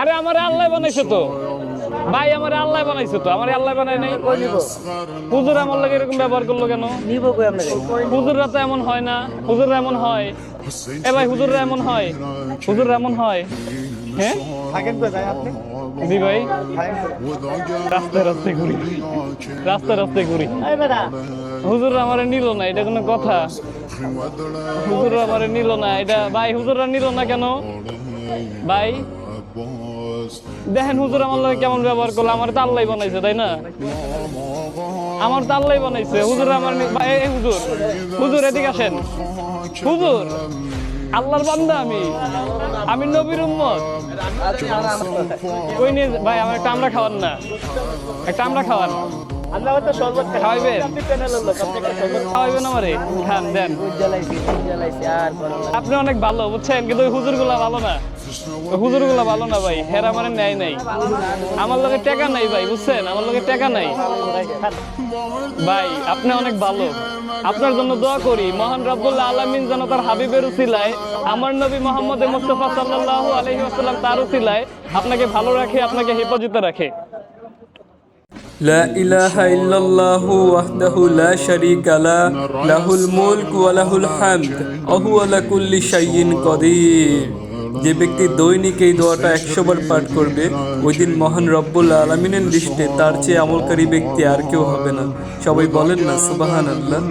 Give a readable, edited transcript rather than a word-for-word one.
আরে আমার আল্লাহ বানাইছে তো ভাই, আমার আল্লাহ বানাইছে তো, আমার আল্লাহ বানায় নাই। হুজুর আমার লাগে এরকম ব্যবহার করলো কেন? নিব কই আপনাকে? হুজুররা তো এমন হয় না, হুজুররা এমন হয়। এ ভাই, হুজুররা এমন হয়, হুজুররা এমন হয়। হ্যাঁ থাকেন কই ভাই আপনি? জি ভাই, থাকেন কই? রাস্তায় রাস্তায় ঘুরি, রাস্তায় রাস্তায় ঘুরি। এই বেটা হুজুররা আমারে নিল না, এটা কোনো কথা? হুজুররা আমারে নিল না, এটা ভাই হুজুররা নিল না কেন ভাই? দেখেন হুজুর আমার লগে কেমন ব্যবহার করলো। আমার তো আল্লাহ বানাইছে, তাই না? আমার তো আল্লাহ বানাইছে। হুজুর আমার এই হুজুর, হুজুর এদিকে আসেন। হুজুর আল্লাহর বান্দা, আমি নবীর উম্মত। কই নিয়ে ভাই, আমার একটা আমরা খাওয়ান না, একটা আমরা খাওয়ান। আমরা তো শরবত খাওয়াইবেন? আপনি প্যানেলের লোক, আপনি একটা শরবত খাওয়াইবেন আমারে? খান, দেন। জ্বালাইছি আর বড় আপনি অনেক ভালো বুঝছেন, কিন্তু ওই হুজুরগুলা ভালো না, ওই হুজুরগুলা ভালো না ভাই। হেরা আমার ন্যায় নাই, আমার লগে টাকা নাই ভাই, বুঝছেন? আমার লগে টাকা নাই ভাই। আপনি অনেক ভালো, আপনার জন্য দোয়া করি মহান রব্বুল আলামিন যেন তার হাবিবের উসিলায়, আমার নবী মুহাম্মদ মুস্তাফা সাল্লাল্লাহু আলাইহি ওয়াসাল্লাম তার উসিলায় আপনাকে ভালো রাখে, আপনাকে হেফাজতে রাখে। লা ইলাহা ইল্লাল্লাহু ওয়াহদাহু লা শারীকা লা, লাহুল মুলকু ওয়া লাহুল হামদ ওয়া হুয়া আলা কুল্লি শাইইন কাদির। যে ব্যক্তি দৈনিক এই দোয়াটা 100 বার পাঠ করবে, ওই দিন মহান রব্বুল আলামিনের লিস্টে তার চেয়ে আমলকারী ব্যক্তি আর কেউ হবে না। সবাই বলেন না সুবহানাল্লাহ।